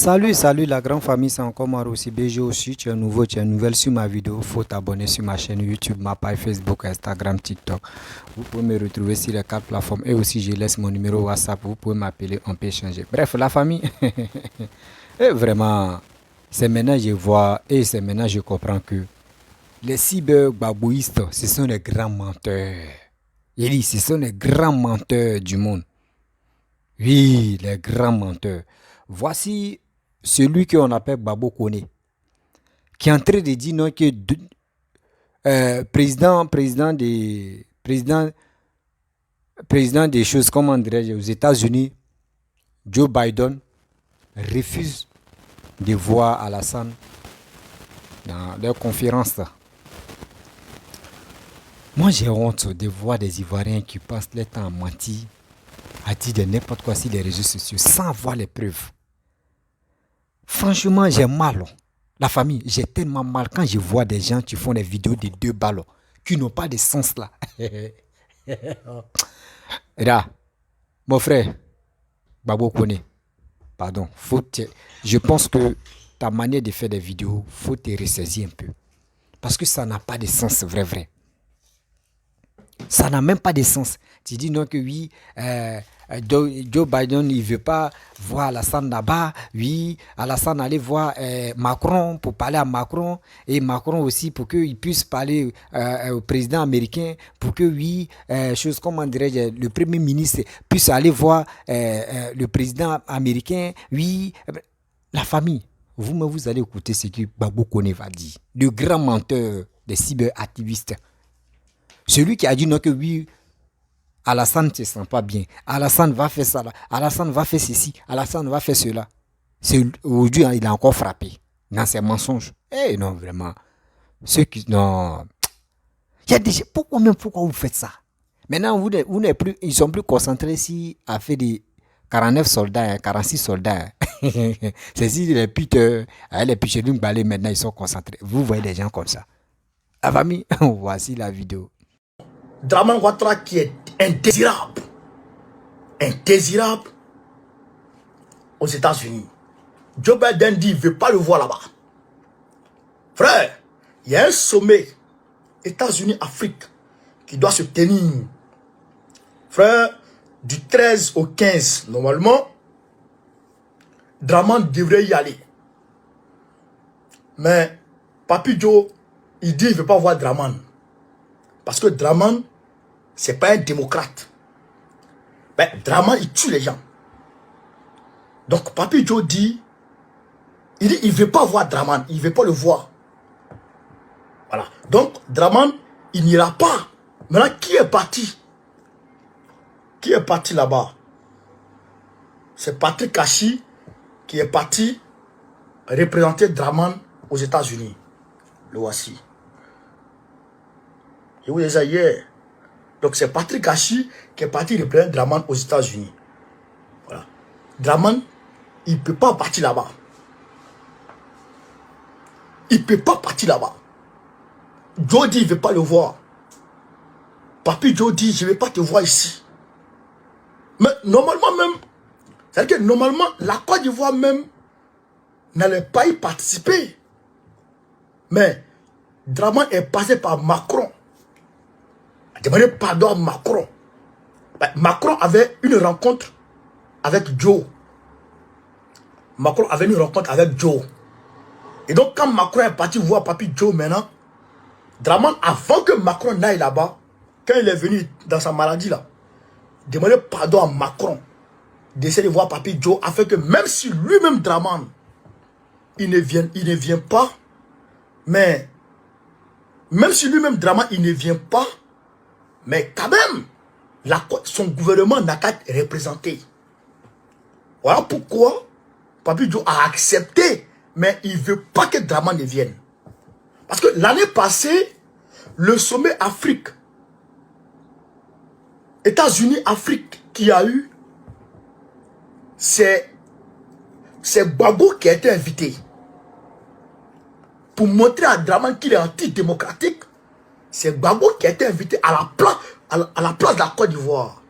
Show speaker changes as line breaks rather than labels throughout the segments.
Salut la grande famille, c'est encore Maro aussi. BG aussi, tu es nouveau, tu es nouvelle sur ma vidéo. Faut t'abonner sur ma chaîne YouTube, ma page Facebook, Instagram, TikTok. Vous pouvez me retrouver sur les 4 plateformes et aussi je laisse mon numéro WhatsApp. Vous pouvez m'appeler, on peut échanger. Bref, la famille, et vraiment, c'est maintenant que je vois et c'est maintenant que je comprends que les cyberbabouistes, ce sont les grands menteurs. Il dit, ce sont les grands menteurs du monde. Oui, les grands menteurs. Voici celui qu'on appelle Babo Kone, qui est en train de dire non que président des choses, comment dirais-je, aux États-Unis, Joe Biden refuse de voir Alassane dans leur conférence là. Moi, j'ai honte de voir des Ivoiriens qui passent leur temps à mentir, à dire de n'importe quoi sur les réseaux sociaux sans voir les preuves. Franchement, j'ai mal. La famille, j'ai tellement mal quand je vois des gens qui font des vidéos de 2 balles qui n'ont pas de sens là. Et là, mon frère, Babo Kone, pardon, je pense que ta manière de faire des vidéos, faut te ressaisir un peu. Parce que ça n'a pas de sens, vrai. Ça n'a même pas de sens. Tu dis non que oui, Joe Biden, il ne veut pas voir Alassane là-bas. Oui, Alassane allait voir Macron pour parler à Macron. Et Macron aussi pour qu'il puisse parler au président américain. Pour que oui, chose comment dirais-je, le premier ministre puisse aller voir le président américain. Oui, la famille. Vous allez écouter ce que Babo Kone va dire. Le grand menteur des cyberactivistes. Celui qui a dit non que oui, Alassane ne se sent pas bien. Alassane va faire ça là. Alassane va faire ceci. Alassane va faire cela. Aujourd'hui, il a encore frappé dans ses mensonges. Eh non, vraiment. Ceux qui... Non. Il y a des... Pourquoi vous faites ça? Maintenant, vous n'êtes plus... Ils sont plus concentrés ici à faire des 49 soldats, 46 soldats. C'est si les putes, les pichelimes balais, maintenant, ils sont concentrés. Vous voyez des gens comme ça. La famille, voici la vidéo.
Draman Ouattara qui est indésirable aux États-Unis. Joe Biden dit, il ne veut pas le voir là-bas. Frère, il y a un sommet États-Unis-Afrique qui doit se tenir. Frère, du 13 au 15, normalement, Draman devrait y aller. Mais Papi Joe, il dit, il ne veut pas voir Draman. Parce que Draman, c'est pas un démocrate. Ben, Draman, il tue les gens. Donc, Papi Joe dit, il veut pas voir Draman, il veut pas le voir. Voilà. Donc, Draman, il n'ira pas. Maintenant, qui est parti? Qui est parti là-bas? C'est Patrick Kachi qui est parti représenter Draman aux États-Unis. Le voici. Je vous disais hier. Donc c'est Patrick Kachi qui est parti représenter Draman aux États-Unis. Voilà. Draman, il ne peut pas partir là-bas. Il ne peut pas partir là-bas. Joe dit, il ne veut pas le voir. Papi Joe dit, je ne vais pas te voir ici. Mais normalement même, c'est-à-dire que normalement, la Côte d'Ivoire même n'allait pas y participer. Mais Draman est passé par Macron. Demandé pardon à Macron. Macron avait une rencontre avec Joe. Macron avait une rencontre avec Joe. Et donc, quand Macron est parti voir Papi Joe maintenant, Draman, avant que Macron n'aille là-bas, quand il est venu dans sa maladie là, demandé pardon à Macron d'essayer de voir Papi Joe afin que même si lui-même Draman, il ne vient pas, mais même si lui-même Draman, il ne vient pas, mais quand même, son gouvernement n'a qu'à être représenté. Voilà pourquoi Papi Joe a accepté, mais il ne veut pas que Draman ne vienne. Parce que l'année passée, le sommet Afrique, États-Unis-Afrique qui a eu, c'est Gbagbo qui a été invité. Pour montrer à Draman qu'il est antidémocratique, c'est Gbagbo qui a été invité à la place de la Côte d'Ivoire.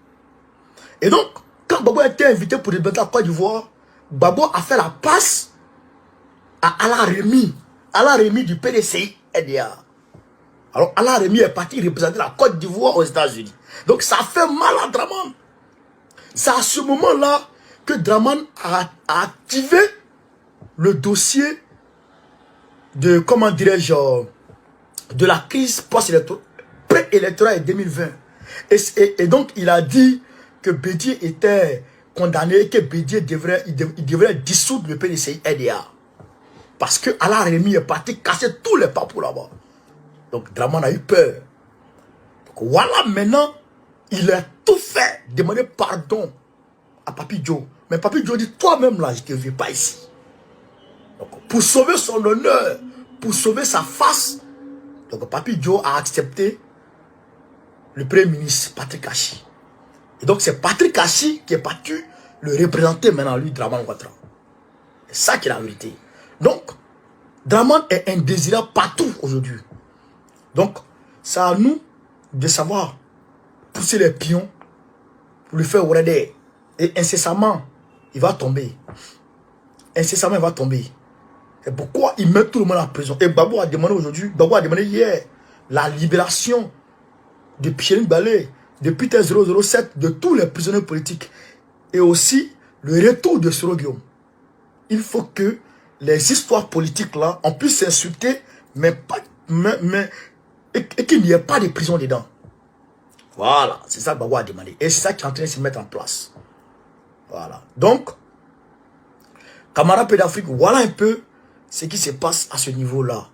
Et donc, quand Gbagbo a été invité pour représenter la Côte d'Ivoire, Gbagbo a fait la passe à Alain Rémy. Alain Rémy du PDCI NDA. Alors Alain Rémy est parti représenter la Côte d'Ivoire aux États-Unis. Donc ça fait mal à Draman. C'est à ce moment-là que Draman a activé le dossier de, comment dirais-je, de la crise pré-électorale 2020. Et donc il a dit que Bédié était condamné et que Bédié devrait dissoudre le PDCI NDA. Parce que Alain Rémy est parti casser tous les papous là-bas. Donc Draman a eu peur. Donc voilà, maintenant, il a tout fait, demander pardon à Papi Joe. Mais Papi Joe dit, toi-même là, je ne te veux pas ici. Donc pour sauver son honneur, pour sauver sa face, donc Papi Joe a accepté le premier ministre Patrick Achi. Et donc c'est Patrick Achi qui est parti le représenter maintenant, lui, Draman Ouattara. C'est ça qui est la vérité. Donc, Draman est indésirable partout aujourd'hui. Donc, c'est à nous de savoir pousser les pions pour lui faire regarder. Et incessamment, il va tomber. Incessamment, il va tomber. Et pourquoi il met tout le monde en prison? Et Gbagbo a demandé aujourd'hui, Gbagbo a demandé hier, la libération de Pierre Balé, de Peter 007, de tous les prisonniers politiques. Et aussi, le retour de Soro Guillaume. Il faut que les histoires politiques là, on puisse s'insulter, mais qu'il n'y ait pas de prison dedans. Voilà, c'est ça que Gbagbo a demandé. Et c'est ça qui est en train de se mettre en place. Voilà. Donc, camarades Pays d'Afrique, voilà un peu ce qui se passe à ce niveau-là.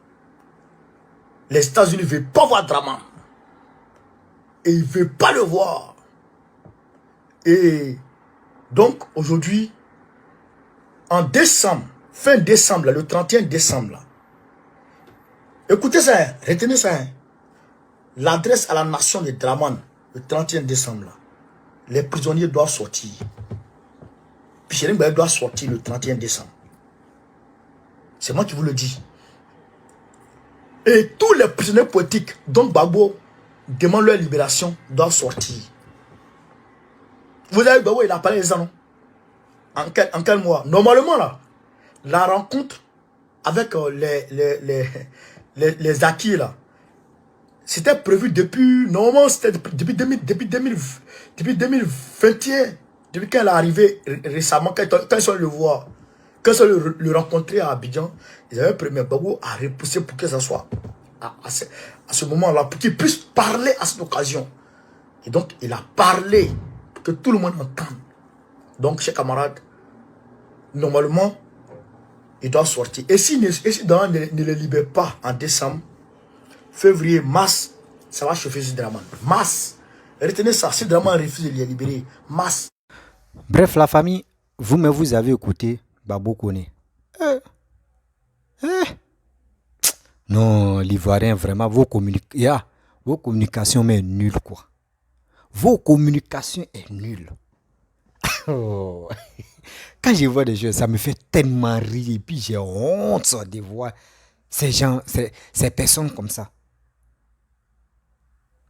Les États-Unis ne veulent pas voir Draman. Et ils ne veulent pas le voir. Et donc, aujourd'hui, en décembre, fin décembre, là, le 31 décembre, là, écoutez ça, hein, retenez ça. Hein, l'adresse à la nation de Draman, le 31 décembre, là, les prisonniers doivent sortir. Pierre Mbaya doit sortir le 31 décembre. C'est moi qui vous le dis. Et tous les prisonniers politiques dont Gbagbo demande leur libération doivent sortir. Vous avez Gbagbo, il a parlé des ans, non? En quel mois? Normalement, là, la rencontre avec les acquis, là, c'était prévu depuis, normalement, c'était depuis 2021. Depuis qu'elle est arrivée récemment, quand ils sont allés le voir, quand ils sont allés le rencontrer à Abidjan, ils avaient prévu Gbagbo à repousser pour que ça soit à ce moment-là, pour qu'il puisse parler à cette occasion. Et donc, il a parlé pour que tout le monde entende. Donc, chers camarades, normalement, il doit sortir. Et si Draman ne le libère pas en décembre, février, mars, ça va chauffer ce Draman. Mars. Retenez ça, si Draman refuse de les libérer, mars.
Bref, la famille, vous avez écouté Gbagbo Kone. Non, l'Ivoirien, vraiment, vos communications, mais nulles, quoi. Vos communications est nulle. Oh. Quand je vois des choses, ça me fait tellement rire. Et puis j'ai honte de voir ces gens, ces personnes comme ça.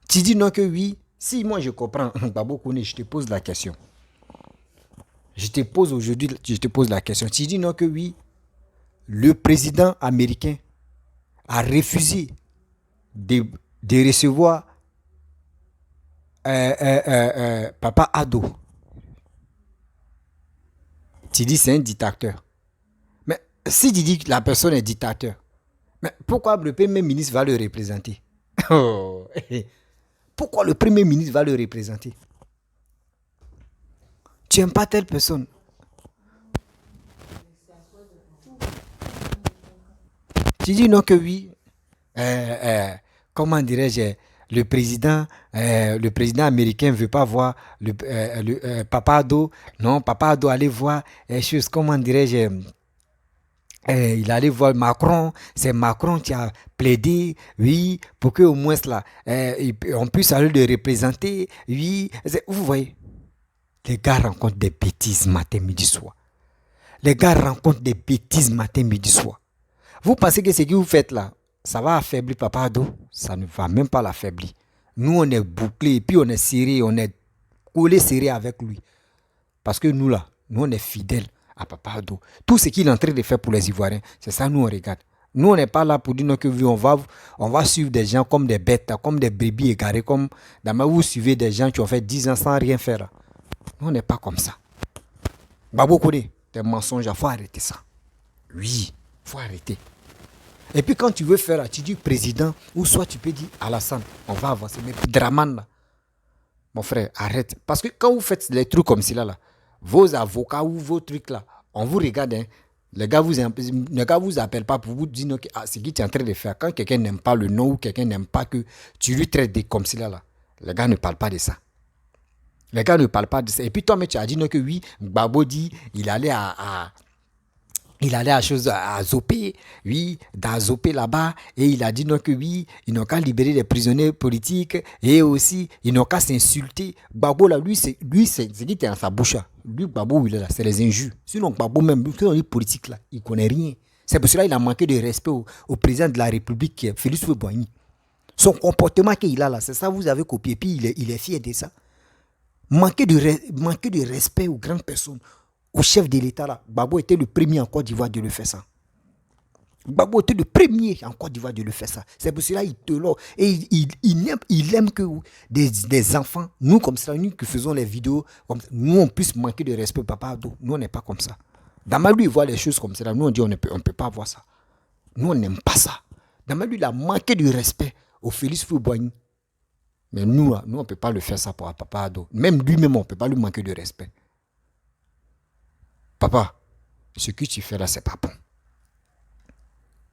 Tu dis non que oui. Si moi je comprends, Gbagbo Kone, je te pose la question. Je te pose aujourd'hui, je te pose la question. Tu dis non que oui. Le président américain a refusé de recevoir Papa Ado. Tu dis c'est un dictateur. Mais si tu dis que la personne est dictateur, mais pourquoi le premier ministre va le représenter? Pourquoi le premier ministre va le représenter? Tu n'aimes pas telle personne. Tu dis non que oui. Comment dirais-je? Le président américain ne veut pas voir Papa Ado. Non, Papa Ado allait voir choses, comment dirais-je? Il allait voir Macron. C'est Macron qui a plaidé, oui, pour qu'au moins là, on puisse aller le représenter. Oui, vous voyez, les gars rencontrent des bêtises matin, midi, soir. Les gars rencontrent des bêtises matin, midi, soir. Vous pensez que ce que vous faites là, ça va affaiblir Papa Ado? Ça ne va même pas l'affaiblir. Nous, on est bouclés et puis on est serré, on est collé serré avec lui. Parce que nous là, nous on est fidèles à Papa Ado. Tout ce qu'il est en train de faire pour les Ivoiriens, c'est ça, nous, on regarde. Nous, on n'est pas là pour dire que oui, on va suivre des gens comme des bêtes, comme des brebis égarés, comme vous suivez des gens qui ont fait 10 ans sans rien faire. Nous, on n'est pas comme ça. Babo Kone, tes mensonges, il faut arrêter ça. Oui, il faut arrêter. Et puis quand tu veux faire, tu dis président, ou soit tu peux dire Alassane, on va avancer. Mais Draman, là, mon frère, arrête. Parce que quand vous faites les trucs comme cela, là, vos avocats ou vos trucs là, on vous regarde. Hein, les gars vous appellent pas pour vous dire que c'est qui tu es en train de faire. Quand quelqu'un n'aime pas le nom ou quelqu'un n'aime pas que tu lui traites comme cela, là, les gars ne parlent pas de ça. Les gars ne parlent pas de ça. Et puis toi, mais tu as dit que oui, Gbagbo dit il allait à Zopé, oui, dans Zopé là-bas, et il a dit non que oui, ils n'ont qu'à libérer les prisonniers politiques, et aussi, ils n'ont qu'à s'insulter. Gbagbo là, lui, c'est qui était dans sa bouche. Lui, Gbagbo, il est là, c'est les injures. Sinon, Gbagbo même, lui, dans les politiques là, il ne connaît rien. C'est pour cela qu'il a manqué de respect au président de la République, qui est Félix Houphouët-Boigny. Son comportement qu'il a là, c'est ça, vous avez copié, puis il est fier de ça. Manquer de respect aux grandes personnes. Au chef de l'État, là, Gbagbo était le premier en Côte d'Ivoire de le faire ça. Gbagbo était le premier en Côte d'Ivoire de le faire ça. C'est pour cela qu'il te l'a. Et il aime que des enfants, nous comme ça, nous qui faisons les vidéos, comme ça, nous on puisse manquer de respect, Papa Ado. Nous on n'est pas comme ça. Damalou, il voit les choses comme ça. Nous on dit on ne peut pas voir ça. Nous on n'aime pas ça. Damalou, il a manqué de respect au Félix Houphouët-Boigny. Mais nous, on ne peut pas le faire ça pour Papa Ado. Même lui-même, on ne peut pas lui manquer de respect. Papa, ce que tu fais là, c'est pas bon.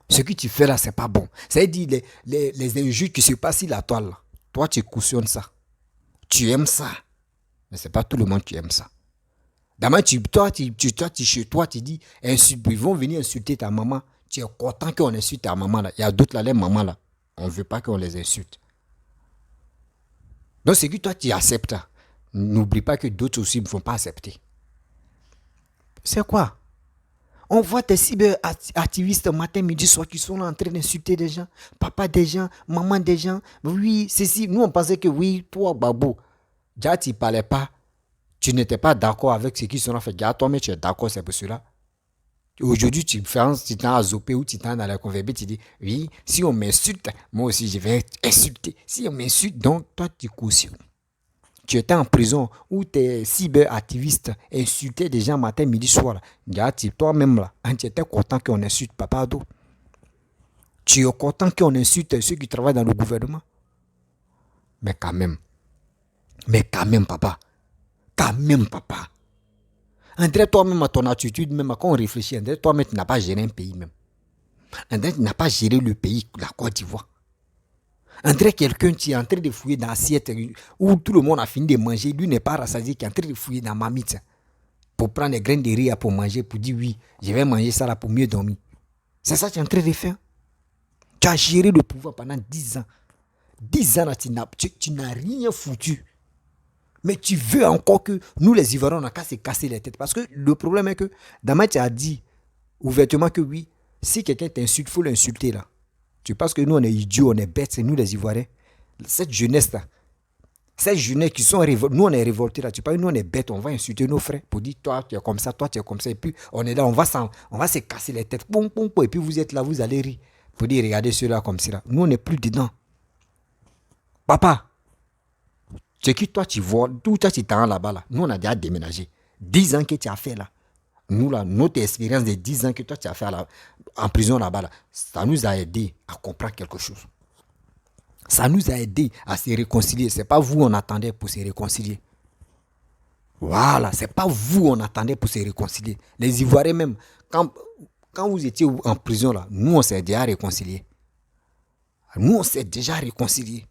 Ce que tu fais là, c'est pas bon. C'est-à-dire les injures qui se passent sur la toile, là, toi, tu cautionnes ça. Tu aimes ça. Mais c'est pas tout le monde qui aime ça. D'abord, chez toi, tu dis, ils vont venir insulter ta maman. Tu es content qu'on insulte ta maman là. Il y a d'autres là, les mamans là. On ne veut pas qu'on les insulte. Donc, c'est que toi, tu acceptes. N'oublie pas que d'autres aussi ne vont pas accepter. C'est quoi? On voit des cyber-activistes matin, midi, soir qui sont là en train d'insulter des gens. Papa des gens, maman des gens. Oui, c'est si. Nous, on pensait que oui, toi, Babo, déjà, tu ne parlais pas. Tu n'étais pas d'accord avec ce qu'ils sont en fait. Toi, mais tu es d'accord, c'est pour cela. Aujourd'hui, tu es à Zopé ou tu es dans la converbée, tu dis, oui, si on m'insulte, moi aussi, je vais insulter. Si on m'insulte, donc, toi, tu cautionnes. Tu étais en prison où tes cyber-activistes insultaient des gens matin, midi, soir. Toi-même, là, tu étais content qu'on insulte Papa Ado. Tu es content qu'on insulte ceux qui travaillent dans le gouvernement. Mais quand même, papa. Quand même, papa. André, toi-même, à ton attitude, même quand on réfléchit, André, toi-même, tu n'as pas géré un pays même. André, tu n'as pas géré le pays, la Côte d'Ivoire. André, quelqu'un qui est en train de fouiller dans l'assiette où tout le monde a fini de manger, lui n'est pas rassasié, qui est en train de fouiller dans ma marmite pour prendre des graines de riz pour manger, pour dire oui, je vais manger ça là pour mieux dormir. C'est ça que tu es en train de faire. Tu as géré le pouvoir pendant 10 ans. 10 ans là, tu n'as rien foutu. Mais tu veux encore que nous les Ivoiriens, on n'a qu'à se casser les têtes. Parce que le problème est que Damat a dit ouvertement que oui, si quelqu'un t'insulte, il faut l'insulter là. Tu penses que nous, on est idiots, on est bêtes, c'est nous les Ivoiriens. Cette jeunesse-là, qui sont révoltés, nous, on est révoltés là. Tu penses que nous, on est bêtes, on va insulter nos frères pour dire, toi, tu es comme ça, toi, tu es comme ça. Et puis, on est là, on va se casser les têtes. Pom, pom, pom, et puis, vous êtes là, vous allez rire. Pour dire, regardez ceux-là comme ça. Nous, on n'est plus dedans. Papa, ce que toi, tu vois, tout ça, tu t'en là-bas, là. Nous, on a déjà déménagé. 10 ans que tu as fait là. Nous, là, notre expérience de 10 ans que toi, tu as fait là, en prison là-bas, là, ça nous a aidé à comprendre quelque chose. Ça nous a aidé à se réconcilier. Ce n'est pas vous on attendait pour se réconcilier. Voilà, ce n'est pas vous on attendait pour se réconcilier. Les Ivoiriens même, quand vous étiez en prison, là, nous, on s'est déjà réconciliés. Nous, on s'est déjà réconciliés.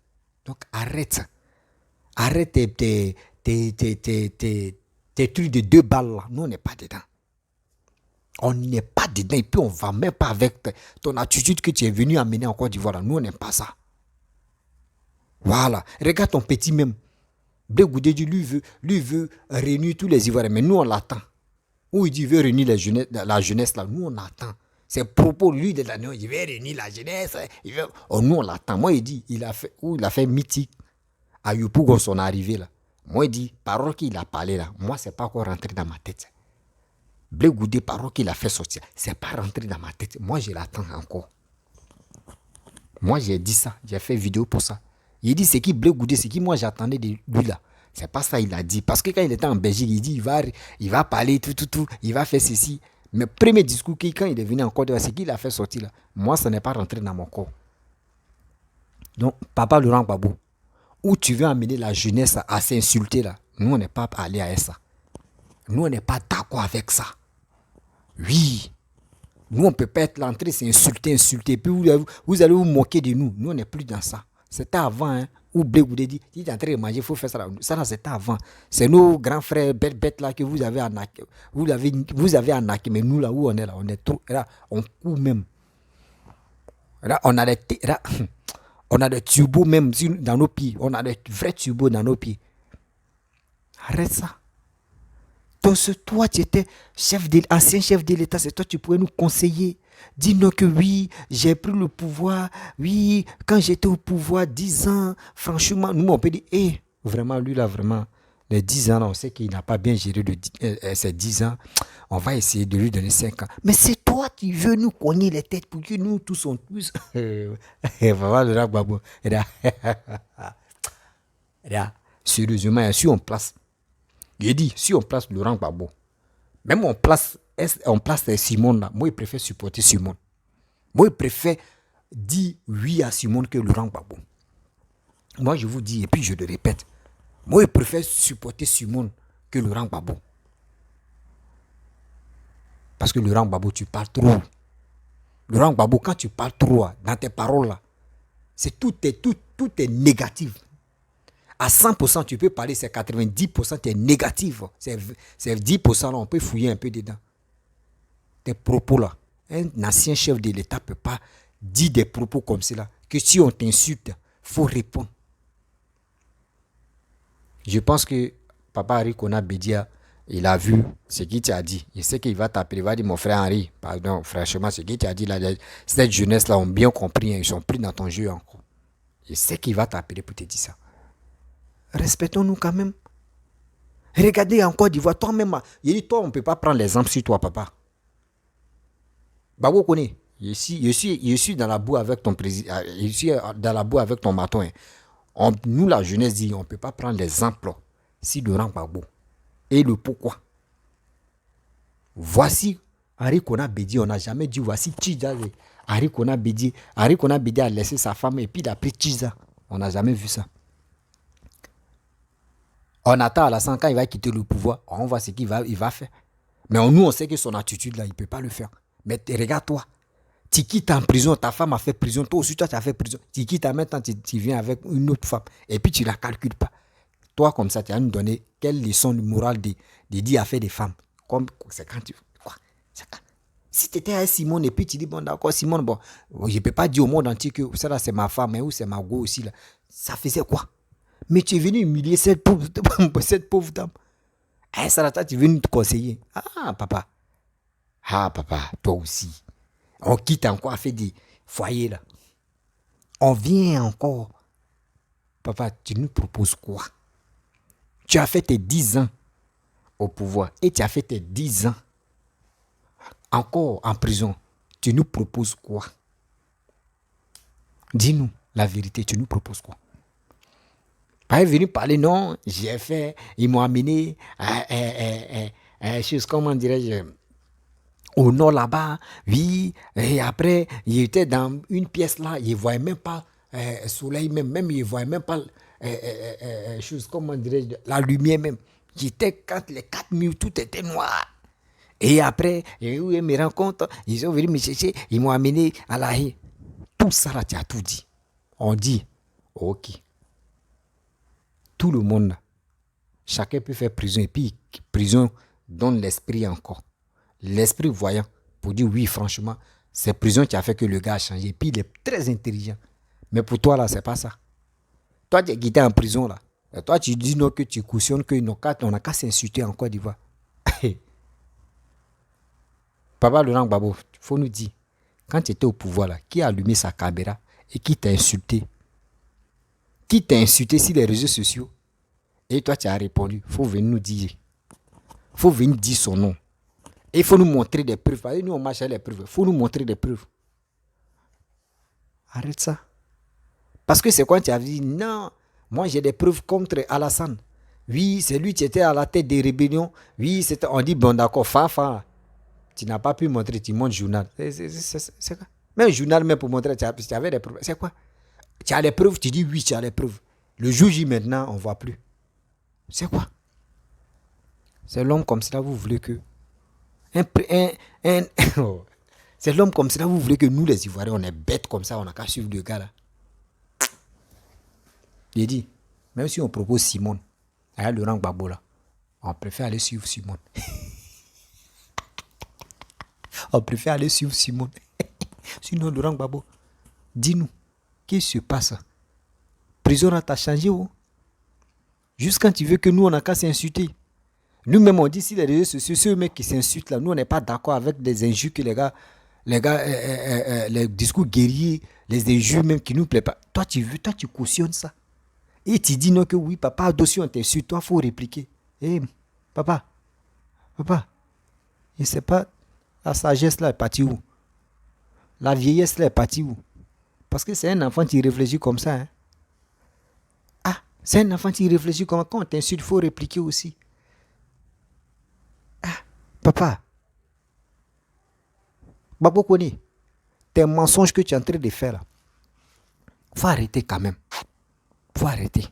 Donc, arrête ça. Arrête tes trucs de 2 balles là. Nous, on n'est pas dedans. On n'est pas dedans. Et puis, on ne va même pas avec ton attitude que tu es venu amener en Côte d'Ivoire. Nous, on n'aime pas ça. Voilà. Regarde ton petit même. Blé Goudédi, lui veut réunir tous les Ivoiriens. Mais nous, on l'attend. Où il dit qu'il veut réunir la jeunesse là. Nous, on attend. C'est propos, lui, de la il veut réunir la jeunesse. Oh, nous, on l'attend. Moi, il dit, il a fait mythique. À Yopougon, son arrivée là. Moi, il dit, parole qu'il a parlé là, moi, c'est pas encore rentré dans ma tête. Blé Goudé, parole qu'il a fait sortir, c'est pas rentré dans ma tête. Moi, je l'attends encore. Moi, j'ai dit ça. J'ai fait vidéo pour ça. Il dit, c'est qui Blé Goudé, c'est qui moi j'attendais de lui là. C'est pas ça il a dit. Parce que quand il était en Belgique, il dit, il va parler, tout, il va faire ceci. Mais premier discours, quand il est venu en Côte d'Ivoire, c'est qui il a fait sortir là. Moi, ça n'est pas rentré dans mon corps. Donc, Papa Laurent Gbagbo, où tu veux amener la jeunesse à s'insulter là, nous, on n'est pas allé à ça. Nous, on n'est pas d'accord avec ça. Oui. Nous, on ne peut pas être l'entrée, c'est insulter. Puis vous allez vous moquer de nous. Nous, on n'est plus dans ça. C'était avant, hein, où Blé Goudé dit, il est en train de manger, il faut faire ça. Ça, c'était avant. C'est nos grands frères bêtes là que vous avez arnaqué. Vous avez arnaqué, mais nous, là où on est là, on est trop. Là, on court même. Là, on a des turbos même dans nos pieds. On a des vrais turbos dans nos pieds. Arrête ça. Donc, toi, tu étais ancien chef de l'État, c'est toi, tu pourrais nous conseiller. Dis-nous que oui, j'ai pris le pouvoir. Oui, quand j'étais au pouvoir, 10 ans, franchement, nous, on peut dire, vraiment, lui, là, vraiment, les 10 ans, là, on sait qu'il n'a pas bien géré ces 10 ans. On va essayer de lui donner 5 ans. Mais c'est toi qui veux nous cogner les têtes pour que nous tous on tous. Vraiment, le rap, Gbagbo. Sérieusement, si on place. Il dit, si on place Laurent Gbagbo, même on place Simone là, moi je préfère supporter Simone. Moi je préfère dire oui à Simone que Laurent Gbagbo. Moi je vous dis, et puis je le répète, moi je préfère supporter Simone que Laurent Gbagbo. Parce que Laurent Gbagbo, tu parles trop. Laurent Gbagbo, quand tu parles trop, dans tes paroles là, tout est négatif. À 100%, tu peux parler, c'est 90%, tu es négatif. C'est 10% là, on peut fouiller un peu dedans. Tes propos là. Un ancien chef de l'État ne peut pas dire des propos comme cela. Que si on t'insulte, il faut répondre. Je pense que Papa Henri Konan Bédia, il a vu ce qu'il t'a dit. Il sait qu'il va t'appeler, il va dire, mon frère Henri, pardon, franchement, ce qu'il t'a dit là, cette jeunesse-là ont bien compris, ils sont pris dans ton jeu encore. Il sait qu'il va t'appeler pour te dire ça. Respectons-nous quand même. Regardez en Côte d'Ivoire, toi-même, il dit, toi, on ne peut pas prendre l'exemple sur toi, papa. Gbagbo connaît. Je suis dans la boue avec ton président, je suis dans la boue avec ton maton. Nous, la jeunesse, dit, on ne peut pas prendre l'exemple si Laurent Gbagbo. Et le pourquoi. Voici Henri Konan Bédia, on n'a jamais dit, voici Tchiza. Henri Konan Bédia a laissé sa femme et puis il a pris Tchiza. On n'a jamais vu ça. On attend Alassane quand il va quitter le pouvoir, on voit ce qu'il va faire. Mais nous, on sait que son attitude là, il ne peut pas le faire. Mais regarde-toi, tu quittes en prison, ta femme a fait prison, toi aussi, toi, tu as fait prison. Tu quittes en même temps, tu viens avec une autre femme. Et puis, tu ne la calcules pas. Toi, comme ça, tu vas nous donner quelle leçon morale de dire affaire des femmes. C'est quand tu... Quoi? Si tu étais avec Simone et puis tu dis, bon, d'accord, Simone, bon, je ne peux pas dire au monde entier que ça là, c'est ma femme, hein, ou c'est ma go aussi. Là. Ça faisait quoi? Mais tu es venu humilier cette pauvre dame. Ça là, toi, tu es venu te conseiller. Ah, papa, toi aussi. On quitte encore à faire des foyers là. On vient encore. Papa, tu nous proposes quoi? Tu as fait tes 10 ans au pouvoir et tu as fait tes 10 ans encore en prison. Tu nous proposes quoi? Dis-nous la vérité, tu nous proposes quoi? Pas venu parler, non, j'ai fait, ils m'ont amené comment dirais-je, au nord là-bas, oui, et après, il était dans une pièce là, il ne voyait même pas le soleil même, il ne voyait même pas, comment dirais-je, la lumière même. J'étais quand les 4 murs, tout était noir. Et après, ils me rencontrent, ils sont venus me chercher, ils m'ont amené à la haie. Tout ça là, tu as tout dit. On dit, ok. Tout le monde, chacun peut faire prison. Et puis, prison donne l'esprit encore. L'esprit voyant pour dire oui, franchement, c'est prison qui a fait que le gars a changé. Et puis, il est très intelligent. Mais pour toi, là, c'est pas ça. Toi, tu es quitté en prison, là. Et toi, tu dis non, que tu cautionnes que on n'a qu'à s'insulter en Côte d'Ivoire. Papa Laurent Gbagbo, il faut nous dire, quand tu étais au pouvoir, là, qui a allumé sa caméra et qui t'a insulté? Qui t'a insulté sur les réseaux sociaux? Et toi, tu as répondu. Il faut venir nous dire. Il faut venir dire son nom. Et il faut nous montrer des preuves. Parce que nous, on marche avec les preuves. Il faut nous montrer des preuves. Arrête ça. Parce que c'est quand tu as dit, non, moi j'ai des preuves contre Alassane. Oui, c'est lui qui était à la tête des rébellions. Oui, c'était, on dit, bon d'accord, fa. Tu n'as pas pu montrer, tu montres journal. C'est quoi? Même un journal, même pour montrer, tu avais des preuves. C'est quoi? Tu as les preuves, tu dis oui, tu as les preuves. Le jour J maintenant, on ne voit plus. C'est quoi? C'est l'homme comme cela, vous voulez que... C'est l'homme comme cela, vous voulez que nous les Ivoiriens, on est bêtes comme ça, on n'a qu'à suivre le gars là. J'ai dit, même si on propose Simone, à Laurent Gbagbo là, on préfère aller suivre Simone. On préfère aller suivre Simone. Sinon, Laurent Gbagbo, dis-nous, qu'est-ce qui se passe? Prison t'a changé où? Juste quand tu veux que nous, on n'a qu'à s'insulter. Nous-mêmes, on dit si les réseaux sociaux, ceux mecs qui s'insultent là, nous, on n'est pas d'accord avec des injures que les discours guerriers, les injures même qui nous plaisent pas. Toi, tu cautionnes ça. Et tu dis non que oui, papa, dossier, on t'insulte, toi, il faut répliquer. Papa, je ne sais pas, la sagesse là est partie où? La vieillesse là est partie où? Parce que c'est un enfant qui réfléchit comme ça. Hein? Ah, c'est un enfant qui réfléchit comme ça. Quand on t'insulte, il faut répliquer aussi. Ah, papa, Babo Kone, tes mensonges que tu es en train de faire là, faut arrêter quand même. Faut arrêter.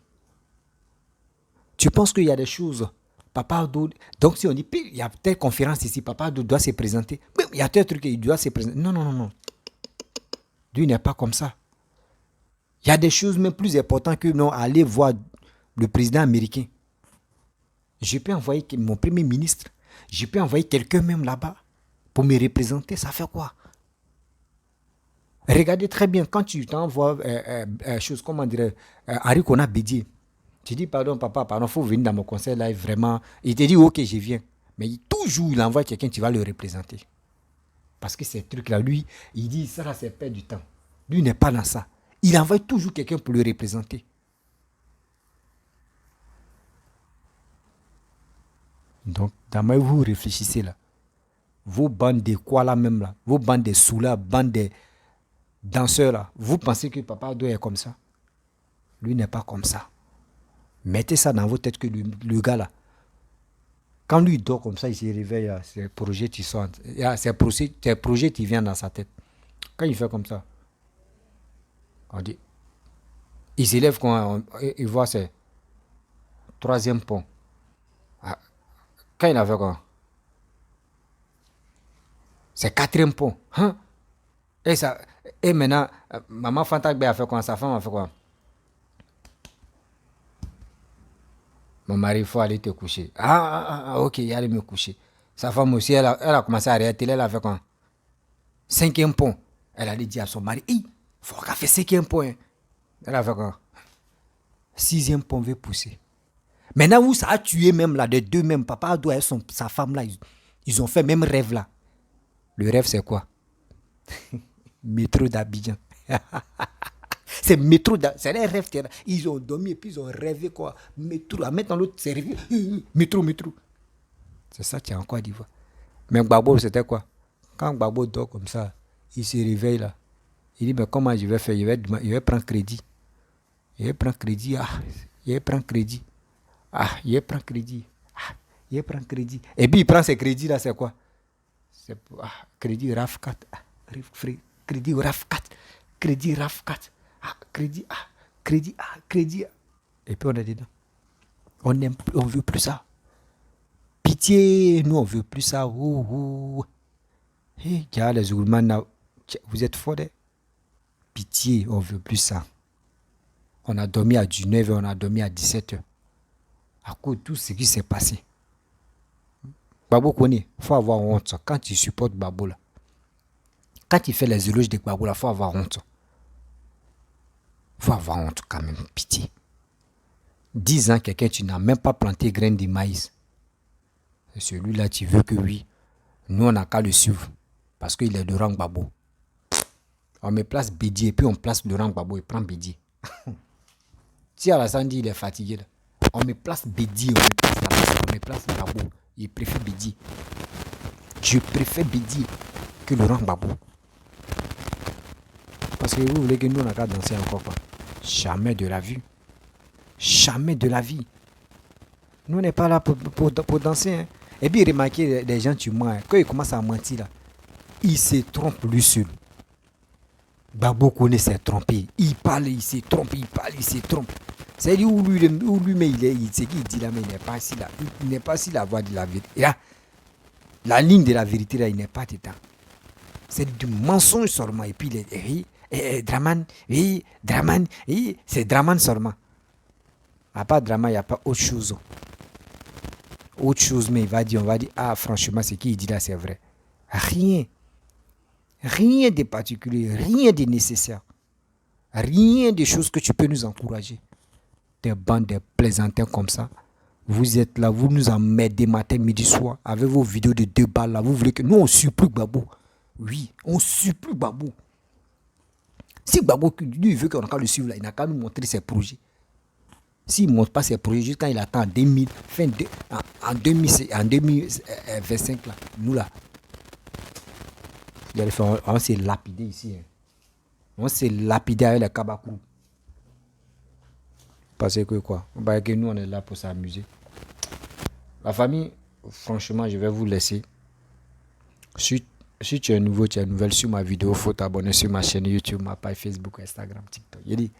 Tu penses qu'il y a des choses, Papa Abdou, donc si on dit, il y a telle conférence ici, Papa Abdou doit se présenter, mais il y a tel truc, il doit se présenter. Non. Lui n'est pas comme ça. Il y a des choses même plus importantes que non, aller voir le président américain. Je peux envoyer mon premier ministre, je peux envoyer quelqu'un même là-bas pour me représenter, ça fait quoi? Regardez très bien, quand tu t'envoies chose, comment dirais Henri Kona Bédier, tu dis pardon papa, pardon, il faut venir dans mon conseil là, vraiment. Il te dit ok, je viens. Mais toujours, il envoie quelqu'un qui va le représenter. Parce que ces trucs-là, lui, il dit ça là, c'est perdre du temps. Lui n'est pas dans ça. Il envoie toujours quelqu'un pour le représenter. Donc, d'abord, vous réfléchissez là. Vos bandes de quoi là même là, vos bandes de sous-là, bandes de danseurs là, vous pensez que Papa doit être comme ça? Lui n'est pas comme ça. Mettez ça dans votre tête que le gars là, quand lui dort comme ça, il se réveille, c'est projet qui sont, c'est projet qui vient dans sa tête. Quand il fait comme ça, on dit, il s'élève quand il voit c'est troisième pont. Quand il a fait quoi? C'est quatrième pont. Hein? Et maintenant, maman Fantakbe a fait quoi? Sa femme a fait quoi? Mon mari, il faut aller te coucher. Ok, il allait me coucher. Sa femme aussi, elle a commencé à arrêter. Elle a fait quoi? Cinquième pont. Elle a dit à son mari, il faut qu'elle fasse cinquième pont. Hein. Elle a fait quoi? Sixième pont veut pousser. Maintenant, où ça a tué même là, de deux même, Papa doit et sa femme là, ils ont fait même rêve là. Le rêve, c'est quoi? Métro d'Abidjan. C'est métro d'Abidjan. C'est les rêves. Ils ont dormi et puis ils ont rêvé quoi? Métro. À mettre dans l'autre service. Métro. C'est ça qui est en Côte d'Ivoire. Mais Gbagbo, c'était quoi? Quand Gbagbo dort comme ça, il se réveille là. Il dit, mais comment je vais faire? Il vais prendre crédit. Il va prendre crédit. Il va prendre crédit. Et puis il prend ses crédits là, c'est quoi? C'est crédit RAF4. Crédit RAF4. Crédit RAF4. Crédit. Et puis on est dedans. On veut plus ça. Pitié, nous on veut plus ça. Hey, les Oulmans, vous êtes forts. Pitié, on veut plus ça. On a dormi à 19h, on a dormi à 17h. À cause de tout ce qui s'est passé. Gbagbo Kone, il faut avoir honte. Quand tu supportes Gbagbo là, quand tu fais les éloges de Gbagbo là, il faut avoir honte. Il faut avoir honte quand même, pitié. 10 ans, quelqu'un, tu n'as même pas planté graines de maïs. Et celui-là, tu veux que oui, nous on n'a qu'à le suivre. Parce qu'il est de rang Gbagbo. On me place Bédier et puis on place Laurent Gbagbo, il prend Bédier. Si Alassane dit il est fatigué, là, on me place Bédier, on me place Gbagbo, il préfère Bédier. Je préfère Bédié que Laurent Gbagbo. Parce que vous voulez que nous, on n'a qu'à danser encore pas. Jamais de la vie. Jamais de la vie. Nous, on n'est pas là pour danser. Hein. Et puis, remarquez les gens, tu mens. Hein. Quand ils commencent à mentir, là, ils se trompent lui seul. Gbagbo connaît s'est trompé. Il parle, il se trompe, il parle, il se trompe. C'est lui où lui-même il sait qu'il dit là, mais il n'est pas si là. Il n'est pas si la voix de la vérité. Là, la ligne de la vérité, là, il n'est pas dedans. C'est du mensonge seulement. Et puis, Draman, oui, Draman, oui, c'est Draman seulement. À part Draman, il n'y a pas autre chose. Autre chose, mais on va dire, ah, franchement, ce qu'il dit là, c'est vrai. Rien. Rien de particulier, rien de nécessaire. Rien de choses que tu peux nous encourager. Des bandes de plaisantins comme ça. Vous êtes là, vous nous emmerdez matin, midi, soir, avec vos vidéos de débat là. Vous voulez que nous, on supplie Gbagbo. Oui, on supplie Gbagbo. Si Gbagbo, lui, veut qu'on a qu'à le suivre là, il n'a qu'à nous montrer ses projets. S'il ne montre pas ses projets, juste quand il attend en 2025 là, nous là, on s'est lapidé ici. Hein. On s'est lapidé avec les Kabakou. Parce que quoi? Parce que nous, on est là pour s'amuser. La famille, franchement, je vais vous laisser. Si tu es nouveau, tu es nouvelle sur ma vidéo, il faut t'abonner sur ma chaîne YouTube, ma page Facebook, Instagram, TikTok. Il dit,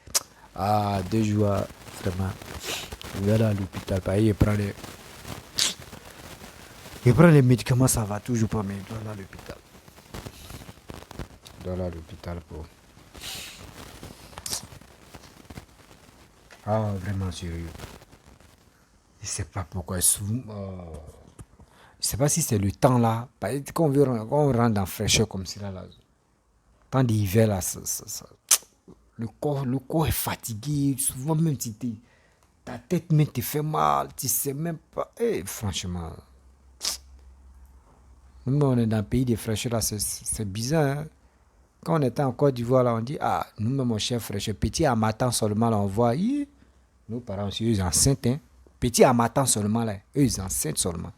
2 jours, vraiment. Je vais aller à l'hôpital. Il prend les médicaments, ça va toujours pas, mais il doit aller à l'hôpital. Il doit aller à l'hôpital pour... vraiment sérieux. Je ne sais pas pourquoi. Je ne sais pas si c'est le temps là. Quand on rentre dans fraîcheur comme ça, là, temps d'hiver là, le corps est fatigué. Souvent même ta tête même te fait mal. Tu ne sais même pas. Franchement, nous on est dans le pays de fraîcheur là, c'est bizarre. Hein? Quand on était en Côte d'Ivoire là, on dit nous-mêmes mon chef fraîcheur. Petit à matin seulement là, on voit. Nos parents aussi, eux, ils enceintes. Hein? Petit à matin seulement là, eux, ils enceintent seulement.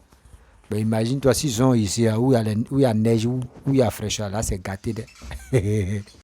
Ben, imagine-toi s'ils sont ici où il y a neige, où il y a fraîcheur, là c'est gâté.